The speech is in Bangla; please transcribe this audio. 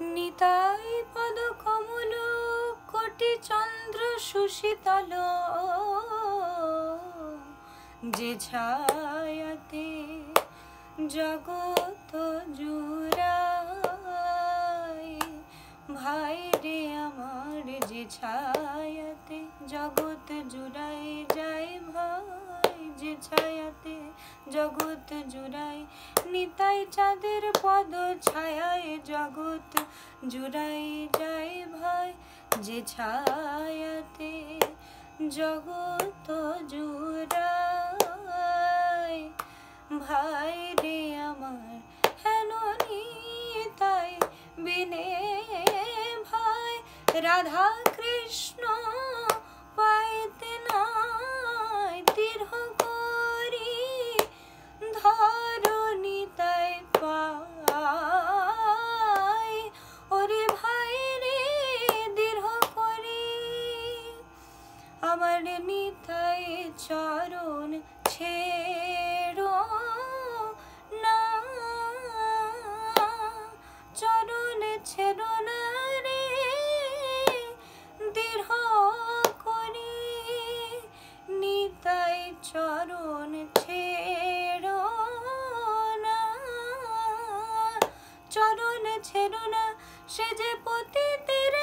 নিতাই পদ কমল কোটি চন্দ্র সুশীতল, যে ছায়াতে জগৎ জুড়াই। ভাই রে আমার যে ছায়াতে জগৎ জুড়াই যায়, ভাই যে ছায়াতে জগৎ জুড়াই। নিতাই চাঁদের পদ ছায়ায় জগৎ জুড়াই যায়, ভাই যে ছায়াতে জগৎ জুড়াই। ভাই রে আমার হেন নিতাই বিনে ভাই রাধা কৃষ্ণ পাইতে নাই। দীর্ঘ করি ধর নিতাই পাই, ওরে ভাই রে দীর্ঘ করি আমার নিতাই চরণ ছেড়ো না, চরণ ছেড়ো না রে দৃঢ় করি। নিতাই চরণ ছেড়ো না, চরণ ছেড়ো না, সে যে পতিতের